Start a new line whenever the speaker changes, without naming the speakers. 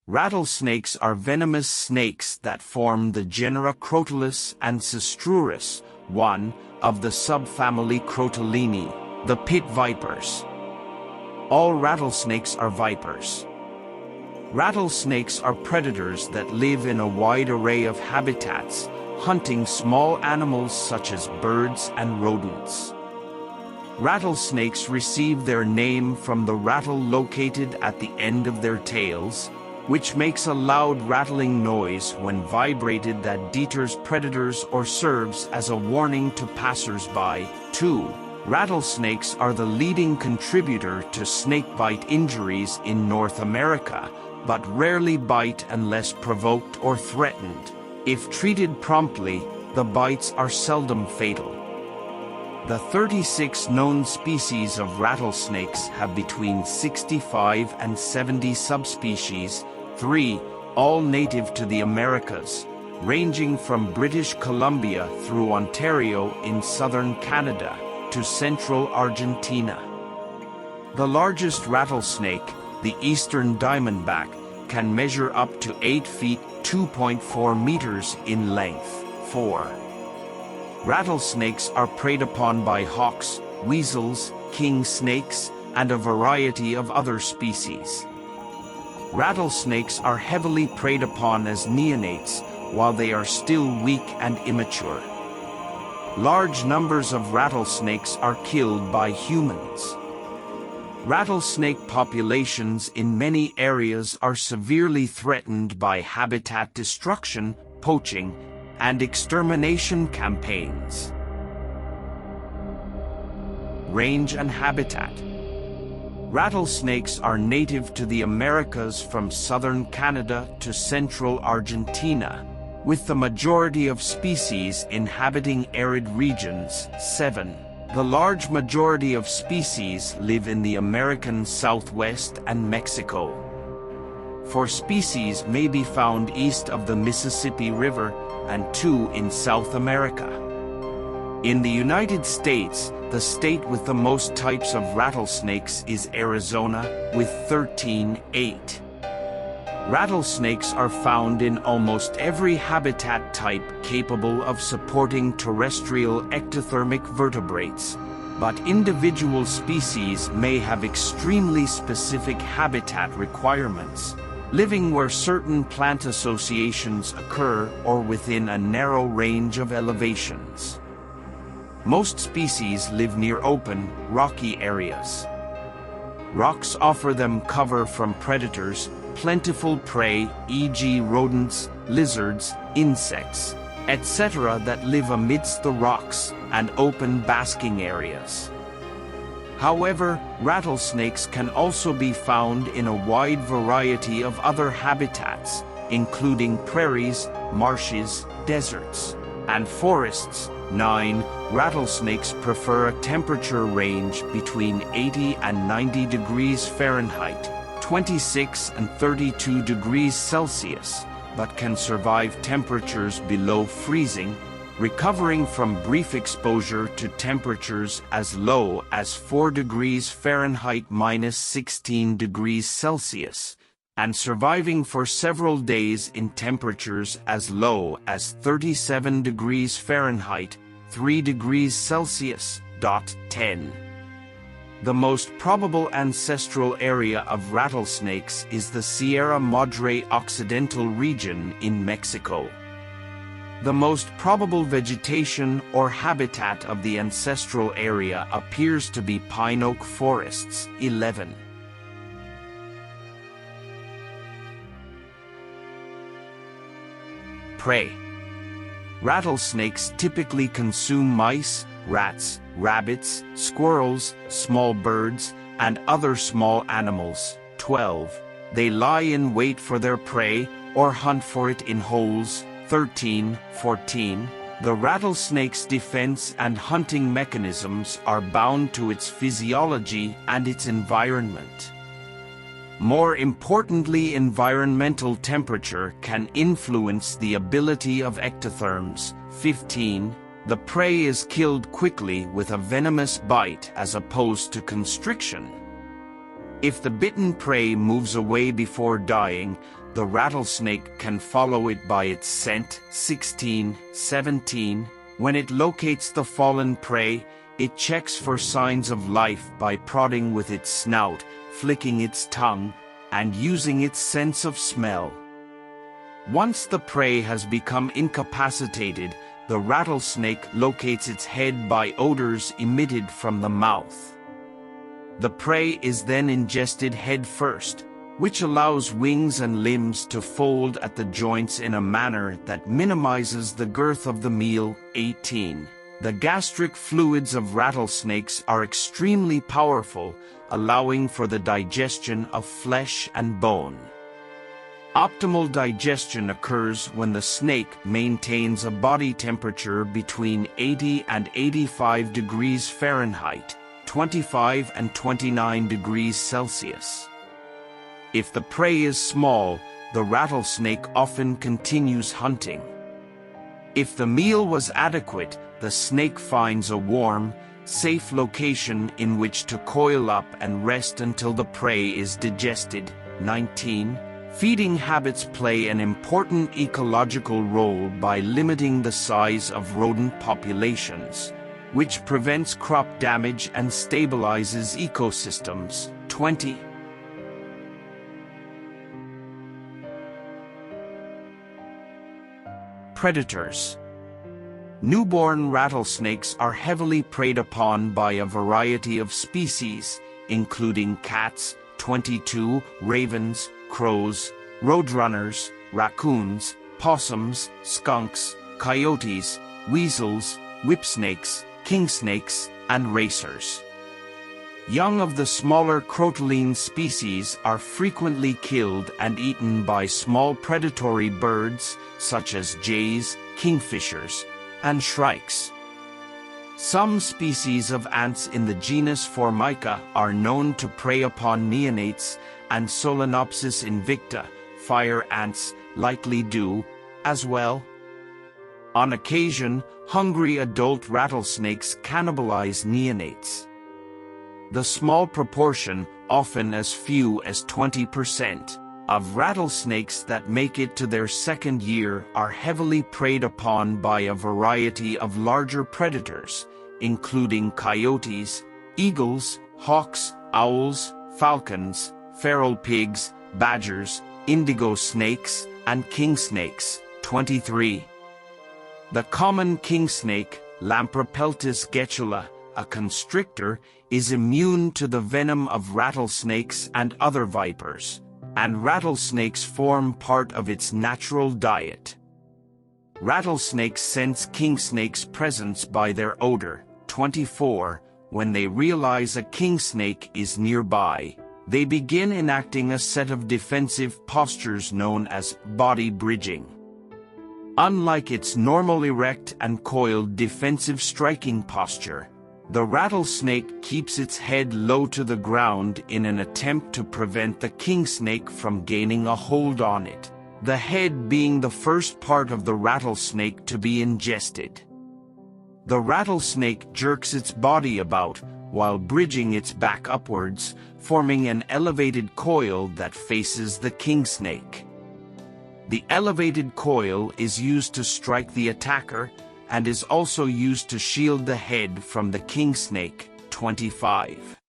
Rattlesnakes are venomous snakes that form the genera Crotalus and Sistrurus, one of the subfamily Crotalinae, the pit vipers. All rattlesnakes are vipers. Rattlesnakes are predators that live in a wide array of habitats, hunting small animals such as birds and rodents. Rattlesnakes receive their name from the rattle located at the end of their tails, which makes a loud rattling noise when vibrated that deters predators or serves as a warning to passers-by. 2. Rattlesnakes are the leading contributor to snakebite injuries in North America, but rarely bite unless provoked or threatened. If treated promptly, the bites are seldom fatal. The 36 known species of rattlesnakes have between 65 and 70 subspecies, 3, all native to the Americas, ranging from British Columbia through Ontario in southern Canada to central Argentina. The largest rattlesnake, the eastern diamondback, can measure up to 8 feet (2.4 meters) in length. 4. Rattlesnakes are preyed upon by hawks, weasels, king snakes, and a variety of other species. Rattlesnakes are heavily preyed upon as neonates while they are still weak and immature. Large numbers of rattlesnakes are killed by humans. Rattlesnake populations in many areas are severely threatened by habitat destruction, poaching, and extermination campaigns. Range and habitat. Rattlesnakes are native to the Americas from southern Canada to central Argentina, with the majority of species inhabiting arid regions. 7. The large majority of species live in the American Southwest and Mexico. 4 species may be found east of the Mississippi River, and 2 in South America. In the United States, the state with the most types of rattlesnakes is Arizona, with 13.8. Rattlesnakes are found in almost every habitat type capable of supporting terrestrial ectothermic vertebrates, but individual species may have extremely specific habitat requirements, living where certain plant associations occur or within a narrow range of elevations. Most species live near open, rocky areas. Rocks offer them cover from predators, plentiful prey, e.g. rodents, lizards, insects, etc. that live amidst the rocks, and open basking areas. However, rattlesnakes can also be found in a wide variety of other habitats, including prairies, marshes, deserts, and forests. 9. Rattlesnakes prefer a temperature range between 80 and 90 degrees Fahrenheit, 26 and 32 degrees Celsius, but can survive temperatures below freezing, recovering from brief exposure to temperatures as low as 4 degrees Fahrenheit minus 16 degrees Celsius, and surviving for several days in temperatures as low as 37 degrees Fahrenheit, 3 degrees Celsius. 10. The most probable ancestral area of rattlesnakes is the Sierra Madre Occidental region in Mexico. The most probable vegetation or habitat of the ancestral area appears to be pine oak forests. 11. Prey. Rattlesnakes typically consume mice, rats, rabbits, squirrels, small birds, and other small animals. 12. They lie in wait for their prey or hunt for it in holes. 13. 14. The rattlesnake's defense and hunting mechanisms are bound to its physiology and its environment. More importantly, environmental temperature can influence the ability of ectotherms. 15. The prey is killed quickly with a venomous bite as opposed to constriction. If the bitten prey moves away before dying, The rattlesnake can follow it by its scent. 16, 17. When it locates the fallen prey, it checks for signs of life by prodding with its snout, flicking its tongue, and using its sense of smell. Once the prey has become incapacitated, the rattlesnake locates its head by odors emitted from the mouth. The prey is then ingested head first, which allows wings and limbs to fold at the joints in a manner that minimizes the girth of the meal. 18. The gastric fluids of rattlesnakes are extremely powerful, allowing for the digestion of flesh and bone. Optimal digestion occurs when the snake maintains a body temperature between 80 and 85 degrees Fahrenheit, 25 and 29 degrees Celsius. If the prey is small, the rattlesnake often continues hunting. If the meal was adequate, the snake finds a warm, safe location in which to coil up and rest until the prey is digested. 19. Feeding habits play an important ecological role by limiting the size of rodent populations, which prevents crop damage and stabilizes ecosystems. 20. Predators. Newborn rattlesnakes are heavily preyed upon by a variety of species, including cats, 22, ravens, crows, roadrunners, raccoons, possums, skunks, coyotes, weasels, whipsnakes, kingsnakes, and racers. Young of the smaller Crotalinae species are frequently killed and eaten by small predatory birds such as jays, kingfishers, and shrikes. Some species of ants in the genus Formica are known to prey upon neonates, and Solenopsis invicta, fire ants, likely do as well. On occasion, hungry adult rattlesnakes cannibalize neonates. The small proportion, often as few as 20%, of rattlesnakes that make it to their second year are heavily preyed upon by a variety of larger predators, including coyotes, eagles, hawks, owls, falcons, feral pigs, badgers, indigo snakes, and king snakes. 23. The common king snake, Lampropeltis getula, a constrictor, is immune to the venom of rattlesnakes and other vipers, and rattlesnakes form part of its natural diet. Rattlesnakes sense king snake's presence by their odor. 24. When they realize a king snake is nearby, they begin enacting a set of defensive postures known as body bridging. Unlike its normal erect and coiled defensive striking posture, the rattlesnake keeps its head low to the ground in an attempt to prevent the king snake from gaining a hold on it, the head being the first part of the rattlesnake to be ingested. The rattlesnake jerks its body about while bridging its back upwards, forming an elevated coil that faces the king snake. The elevated coil is used to strike the attacker and is also used to shield the head from the king snake. 25.